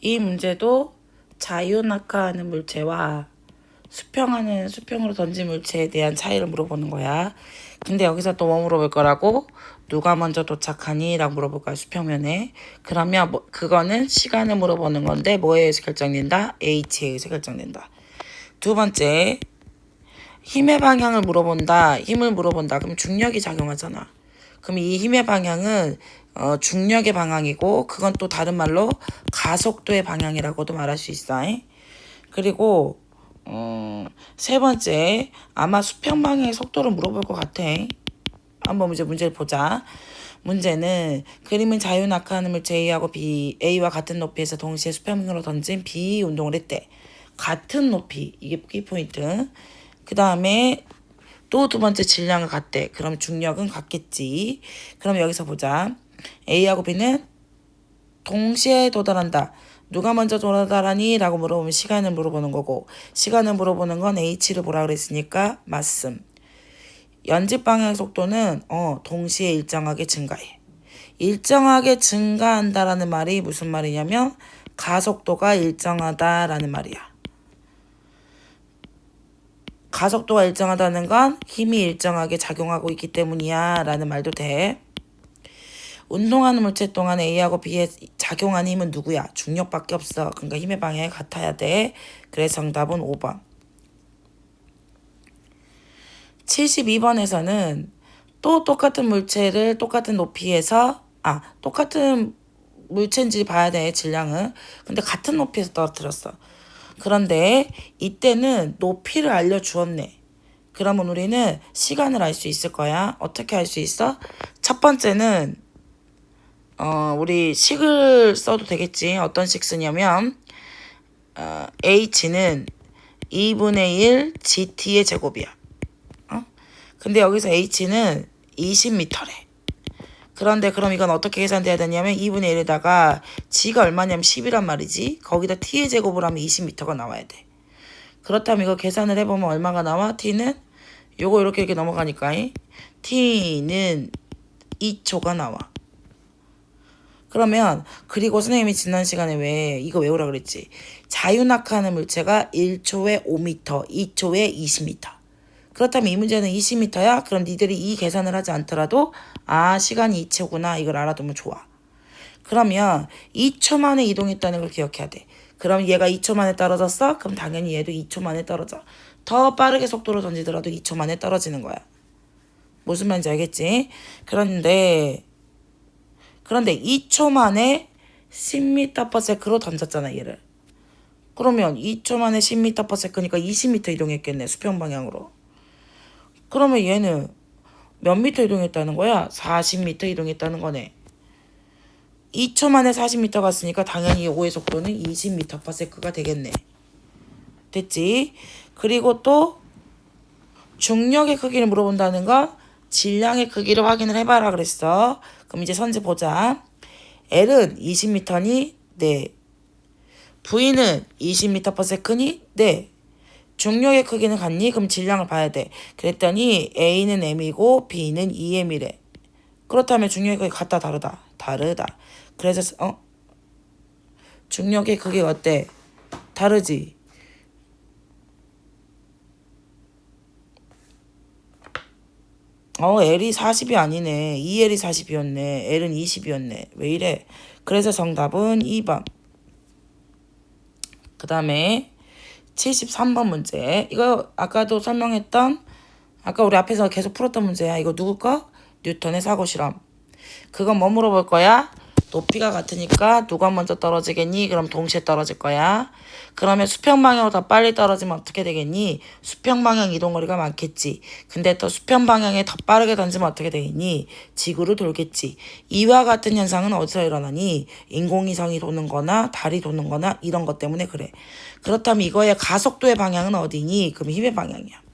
이 문제도 자유낙하하는 물체와 수평으로 던진 물체에 대한 차이를 물어보는 거야. 근데 여기서 또 뭐 물어볼 거라고? 누가 먼저 도착하니? 라고 물어볼 거야, 수평면에. 그러면 그거는 시간을 물어보는 건데 뭐에 의해서 결정된다? h에 의해서 결정된다. 두 번째, 힘의 방향을 물어본다. 힘을 물어본다. 그럼 중력이 작용하잖아. 그럼 이 힘의 방향은 중력의 방향이고, 그건 또 다른 말로 가속도의 방향이라고도 말할 수 있어. 그리고 세 번째, 아마 수평 방향의 속도를 물어볼 것 같아. 한번 이제 문제를 보자. 문제는 그림은 자유낙하하는 물체 A와 같은 높이에서 동시에 수평으로 던진 B 운동을 했대. 같은 높이, 이게 키포인트. 그 다음에 또 두 번째 질량을 같대. 그럼 중력은 같겠지. 그럼 여기서 보자. A하고 B는 동시에 도달한다. 누가 먼저 도달하니? 라고 물어보면 시간을 물어보는 거고, 시간을 물어보는 건 h를 보라 그랬으니까 맞음. 연집 방향 속도는 동시에 일정하게 증가해. 일정하게 증가한다라는 말이 무슨 말이냐면 가속도가 일정하다라는 말이야. 가속도가 일정하다는 건 힘이 일정하게 작용하고 있기 때문이야 라는 말도 돼. 운동하는 물체 동안 A하고 B에 작용하는 힘은 누구야? 중력밖에 없어. 그러니까 힘의 방향이 같아야 돼. 그래서 정답은 5번. 72번에서는 또 똑같은 물체를 똑같은 높이에서 똑같은 물체인지 봐야 돼, 질량은. 근데 같은 높이에서 떨어뜨렸어. 그런데 이때는 높이를 알려주었네. 그러면 우리는 시간을 알 수 있을 거야. 어떻게 알 수 있어? 첫 번째는 우리 식을 써도 되겠지. 어떤 식 쓰냐면 h는 2분의 1 gt의 제곱이야. 근데 여기서 h는 20m래. 그런데 그럼 이건 어떻게 계산돼야 되냐면 2분의 1에다가 g가 얼마냐면 10이란 말이지. 거기다 t의 제곱을 하면 20m가 나와야 돼. 그렇다면 이거 계산을 해보면 얼마가 나와? t는 요거 이렇게 넘어가니까 t는 2초가 나와. 그러면 그리고 선생님이 지난 시간에 왜 이거 외우라 그랬지? 자유낙하하는 물체가 1초에 5m, 2초에 20m. 그렇다면 이 문제는 20m야? 그럼 니들이 이 계산을 하지 않더라도 시간이 2초구나 이걸 알아두면 좋아. 그러면 2초 만에 이동했다는 걸 기억해야 돼. 그럼 얘가 2초 만에 떨어졌어? 그럼 당연히 얘도 2초 만에 떨어져. 더 빠르게 속도로 던지더라도 2초 만에 떨어지는 거야. 무슨 말인지 알겠지? 그런데 2초 만에 10m/s로 던졌잖아, 얘를. 그러면 2초 만에 10m/s니까 20m 이동했겠네, 수평 방향으로. 그러면 얘는 몇 미터 이동했다는 거야? 40m 이동했다는 거네. 2초 만에 40m 갔으니까 당연히 요거의 속도는 20m/s가 되겠네. 됐지? 그리고 또 중력의 크기를 물어본다는 거 질량의 크기를 확인을 해봐라 그랬어. 그럼 이제 선지 보자. L은 20m니? 네. V는 20m/s니? 네. 중력의 크기는 같니? 그럼 질량을 봐야 돼. 그랬더니 A는 M이고 B는 2M이래. 그렇다면 중력의 크기 같다 다르다? 다르다. 그래서 중력의 크기가 어때? 다르지? L이 40이 아니네. 2L이 40이었네. L은 20이었네. 왜 이래? 그래서 정답은 2번. 그 다음에 73번 문제. 이거 아까도 설명했던 아까 우리 앞에서 계속 풀었던 문제야. 이거 누구 거? 뉴턴의 사고 실험. 그건 뭐 물어볼 거야? 높이가 같으니까 누가 먼저 떨어지겠니? 그럼 동시에 떨어질 거야. 그러면 수평 방향으로 더 빨리 떨어지면 어떻게 되겠니? 수평 방향 이동거리가 많겠지. 근데 또 수평 방향에 더 빠르게 던지면 어떻게 되겠니? 지구를 돌겠지. 이와 같은 현상은 어디서 일어나니? 인공위성이 도는 거나 달이 도는 거나 이런 것 때문에 그래. 그렇다면 이거의 가속도의 방향은 어디니? 그럼 힘의 방향이야.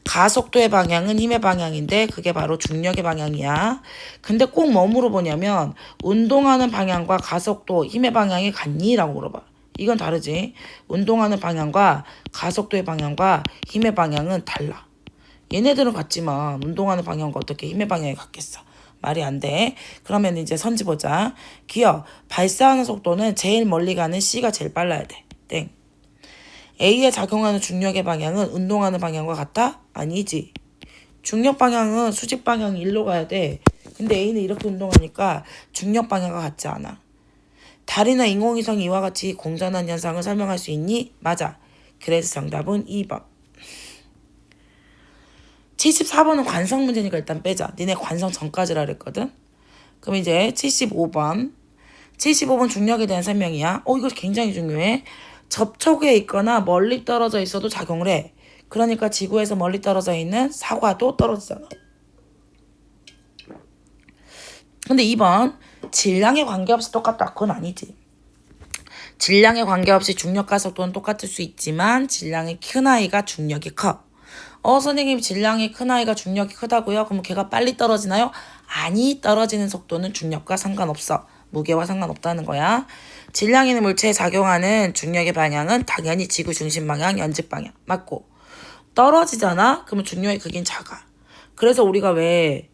가속도의 방향은 힘의 방향인데 그게 바로 중력의 방향이야. 근데 꼭 뭐 물어보냐면 운동하는 방향과 가속도, 힘의 방향이 같니? 라고 물어봐. 이건 다르지. 운동하는 방향과 가속도의 방향과 힘의 방향은 달라. 얘네들은 같지만 운동하는 방향과 어떻게 힘의 방향이 같겠어. 말이 안 돼. 그러면 이제 선지 보자. 기어. 발사하는 속도는 제일 멀리 가는 C가 제일 빨라야 돼. 땡. A에 작용하는 중력의 방향은 운동하는 방향과 같아? 아니지. 중력 방향은 수직 방향이 일로 가야 돼. 근데 A는 이렇게 운동하니까 중력 방향과 같지 않아. 달이나 인공위성이 이와 같이 공전한 현상을 설명할 수 있니? 맞아. 그래서 정답은 2번. 74번은 관성 문제니까 일단 빼자. 니네 관성 전까지라 그랬거든. 그럼 이제 75번. 75번 중력에 대한 설명이야. 이거 굉장히 중요해. 접촉에 있거나 멀리 떨어져 있어도 작용을 해. 그러니까 지구에서 멀리 떨어져 있는 사과도 떨어지잖아. 근데 2번. 질량에 관계없이 똑같다. 그건 아니지. 질량에 관계없이 중력과 속도는 똑같을 수 있지만 질량이 큰 아이가 중력이 커. 선생님 질량이 큰 아이가 중력이 크다고요? 그럼 걔가 빨리 떨어지나요? 아니, 떨어지는 속도는 중력과 상관없어. 무게와 상관없다는 거야. 질량 있는 물체에 작용하는 중력의 방향은 당연히 지구 중심 방향, 연직 방향. 맞고. 떨어지잖아? 그러면 중력의 크기는 작아. 그래서 우리가 왜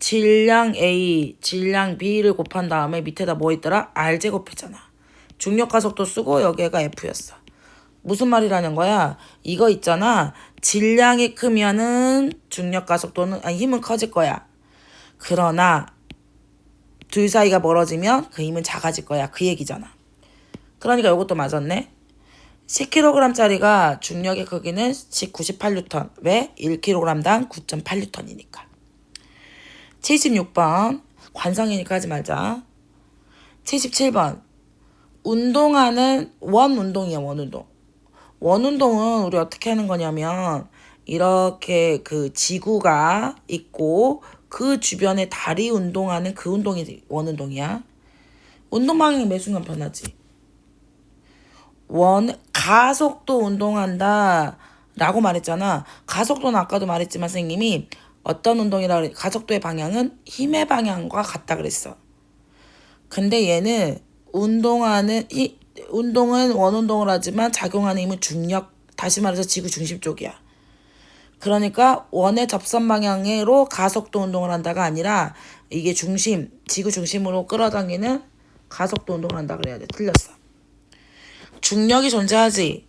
질량 A, 질량 B를 곱한 다음에 밑에다 뭐 있더라? R제곱했잖아. 중력과 속도 쓰고 여기가 F였어. 무슨 말이라는 거야? 이거 있잖아. 질량이 크면은 중력과 속도는 힘은 커질 거야. 그러나 둘 사이가 멀어지면 그 힘은 작아질 거야. 그 얘기잖아. 그러니까 이것도 맞았네. 10kg짜리가 중력의 크기는 98N. 왜? 1kg당 9.8N이니까. 76번. 관성이니까 하지 말자. 77번. 운동하는 원운동이야. 원운동. 원운동은 우리 어떻게 하는 거냐면 이렇게 그 지구가 있고 그 주변에 달이 운동하는 그 운동이 원운동이야. 운동 방향이 매 순간 변하지. 가속도 운동한다 라고 말했잖아. 가속도는 아까도 말했지만 선생님이 어떤 운동이라 그래? 가속도의 방향은 힘의 방향과 같다 그랬어. 근데 얘는 운동은 원운동을 하지만 작용하는 힘은 중력, 다시 말해서 지구 중심 쪽이야. 그러니까 원의 접선 방향으로 가속도 운동을 한다가 아니라 이게 지구 중심으로 끌어당기는 가속도 운동을 한다 그래야 돼. 틀렸어. 중력이 존재하지.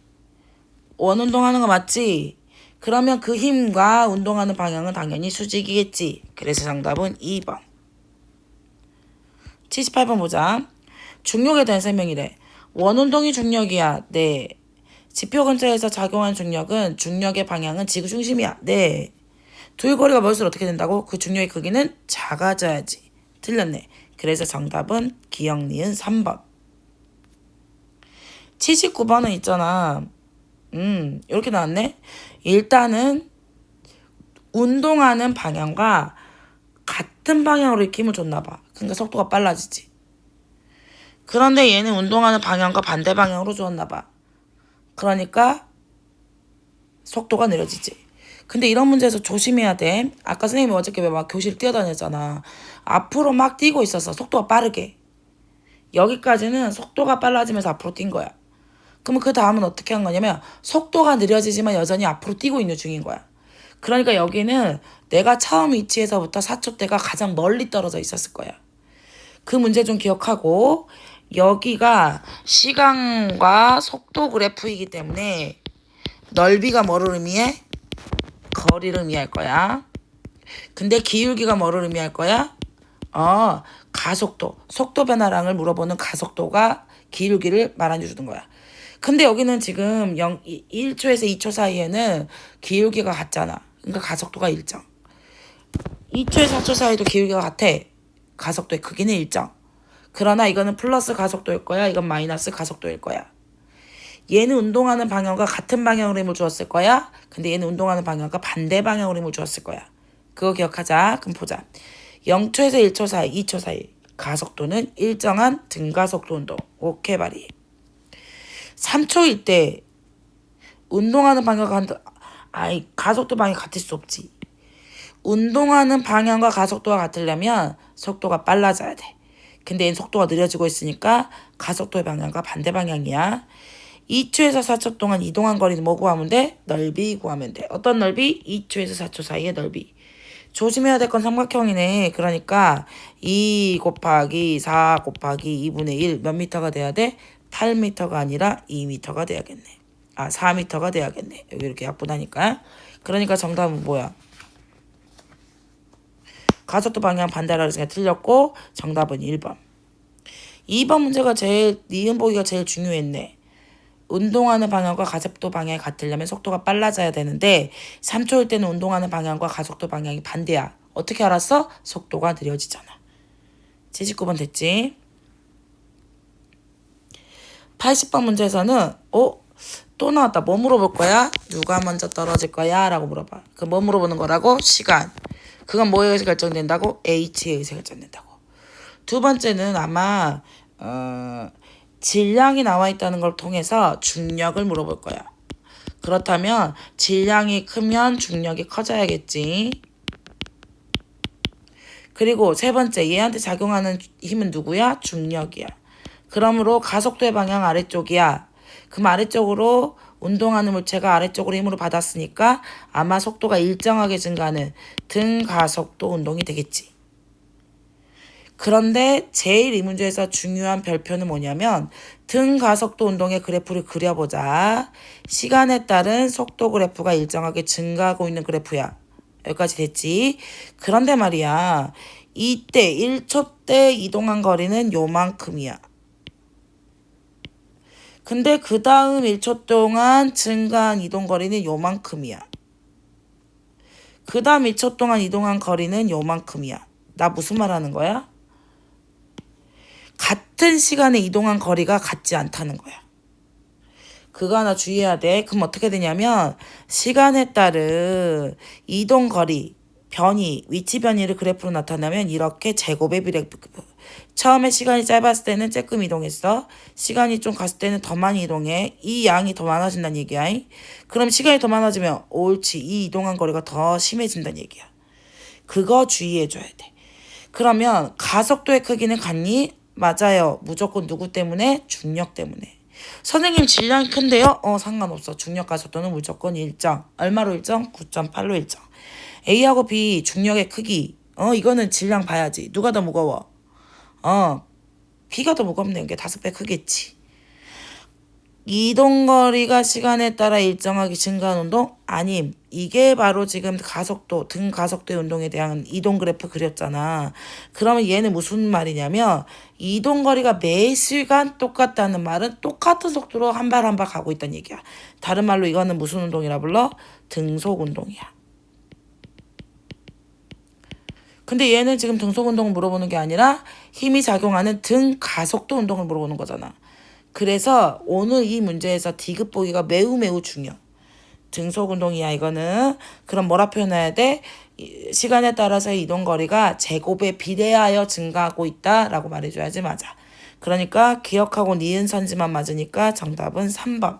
원운동하는 거 맞지? 그러면 그 힘과 운동하는 방향은 당연히 수직이겠지. 그래서 정답은 2번. 78번 보자. 중력에 대한 설명이래. 원운동이 중력이야. 네. 지표 근처에서 작용한 중력은 중력의 방향은 지구 중심이야. 네. 둘 거리가 멀수록 어떻게 된다고? 그 중력의 크기는 작아져야지. 틀렸네. 그래서 정답은 기억 니은 3번. 79번은 있잖아. 이렇게 나왔네. 일단은 운동하는 방향과 같은 방향으로 이렇게 힘을 줬나 봐. 그러니까 속도가 빨라지지. 그런데 얘는 운동하는 방향과 반대 방향으로 줬나 봐. 그러니까 속도가 느려지지. 근데 이런 문제에서 조심해야 돼. 아까 선생님이 어저께 왜 막 교실 뛰어다녔잖아. 앞으로 막 뛰고 있었어. 속도가 빠르게. 여기까지는 속도가 빨라지면서 앞으로 뛴 거야. 그러면 그 다음은 어떻게 한 거냐면 속도가 느려지지만 여전히 앞으로 뛰고 있는 중인 거야. 그러니까 여기는 내가 처음 위치에서부터 4초대가 가장 멀리 떨어져 있었을 거야. 그 문제 좀 기억하고 여기가 시간과 속도 그래프이기 때문에 넓이가 뭐를 의미해? 거리를 의미할 거야. 근데 기울기가 뭐를 의미할 거야? 가속도. 속도 변화량을 물어보는 가속도가 기울기를 말해 주는 거야. 근데 여기는 지금 1초에서 2초 사이에는 기울기가 같잖아. 그러니까 가속도가 일정. 2초에서 4초 사이도 기울기가 같아. 가속도의 크기는 일정. 그러나 이거는 플러스 가속도일 거야. 이건 마이너스 가속도일 거야. 얘는 운동하는 방향과 같은 방향으로 힘을 주었을 거야. 근데 얘는 운동하는 방향과 반대 방향으로 힘을 주었을 거야. 그거 기억하자. 그럼 보자. 0초에서 1초 사이, 2초 사이. 가속도는 일정한 등가속도 운동. 오케이 바리. 3초일 때 운동하는 방향과 가속도 방향이 같을 수 없지. 운동하는 방향과 가속도가 같으려면 속도가 빨라져야 돼. 근데 얘는 속도가 느려지고 있으니까 가속도의 방향과 반대 방향이야. 2초에서 4초 동안 이동한 거리는 뭐 구하면 돼? 넓이 구하면 돼. 어떤 넓이? 2초에서 4초 사이의 넓이. 조심해야 될 건 삼각형이네. 그러니까 2 곱하기 4 곱하기 2분의 1 몇 미터가 돼야 돼? 8미터가 아니라 2미터가 돼야겠네. 4미터가 돼야겠네. 여기 이렇게 약분하니까. 그러니까 정답은 뭐야? 가속도 방향 반대라 그래서 틀렸고 정답은 1번. 2번 문제가 제일 니은 보기가 제일 중요했네. 운동하는 방향과 가속도 방향이 같으려면 속도가 빨라져야 되는데 3초일 때는 운동하는 방향과 가속도 방향이 반대야. 어떻게 알았어? 속도가 느려지잖아. 79번 됐지? 80번 문제에서는 또 나왔다. 뭐 물어볼 거야? 누가 먼저 떨어질 거야? 라고 물어봐. 그 뭐 물어보는 거라고? 시간. 그건 뭐에 의해서 결정된다고? H에 의해서 결정된다고. 두 번째는 아마 질량이 나와 있다는 걸 통해서 중력을 물어볼 거야. 그렇다면 질량이 크면 중력이 커져야겠지. 그리고 세 번째, 얘한테 작용하는 힘은 누구야? 중력이야. 그러므로 가속도의 방향 아래쪽이야. 그럼 아래쪽으로 운동하는 물체가 아래쪽으로 힘으로 받았으니까 아마 속도가 일정하게 증가하는 등가속도 운동이 되겠지. 그런데 제일 이 문제에서 중요한 별표는 뭐냐면 등가속도 운동의 그래프를 그려보자. 시간에 따른 속도 그래프가 일정하게 증가하고 있는 그래프야. 여기까지 됐지? 그런데 말이야. 이때 1초 때 이동한 거리는 요만큼이야. 근데 그 다음 1초 동안 증가한 이동 거리는 요만큼이야. 그 다음 1초 동안 이동한 거리는 요만큼이야. 나 무슨 말 하는 거야? 같은 시간에 이동한 거리가 같지 않다는 거야. 그거 하나 주의해야 돼. 그럼 어떻게 되냐면 시간에 따른 이동 거리, 변이, 위치 변이를 그래프로 나타내면 이렇게 제곱의 비례. 처음에 시간이 짧았을 때는 조금 이동했어. 시간이 좀 갔을 때는 더 많이 이동해. 이 양이 더 많아진다는 얘기야. 그럼 시간이 더 많아지면 옳지. 이 이동한 거리가 더 심해진다는 얘기야. 그거 주의해줘야 돼. 그러면 가속도의 크기는 같니? 맞아요. 무조건 누구 때문에? 중력 때문에. 선생님 질량이 큰데요? 상관없어. 중력 가속도는 무조건 일정. 얼마로 일정? 9.8로 일정. A하고 B 중력의 크기. 이거는 질량 봐야지. 누가 더 무거워? B가 더 무겁네. 이게 5배 크겠지. 이동거리가 시간에 따라 일정하게 증가하는 운동? 아님. 이게 바로 지금 가속도, 등가속도의 운동에 대한 이동 그래프 그렸잖아. 그러면 얘는 무슨 말이냐면 이동거리가 매 시간 똑같다는 말은 똑같은 속도로 한 발 한 발 가고 있다는 얘기야. 다른 말로 이거는 무슨 운동이라 불러? 등속 운동이야. 근데 얘는 지금 등속 운동을 물어보는 게 아니라 힘이 작용하는 등가속도 운동을 물어보는 거잖아. 그래서 오늘 이 문제에서 D급 보기가 매우 매우 중요. 등속 운동이야 이거는. 그럼 뭐라 표현해야 돼? 시간에 따라서 이동 거리가 제곱에 비례하여 증가하고 있다라고 말해줘야지 맞아. 그러니까 기억하고 니은 선지만 맞으니까 정답은 3번.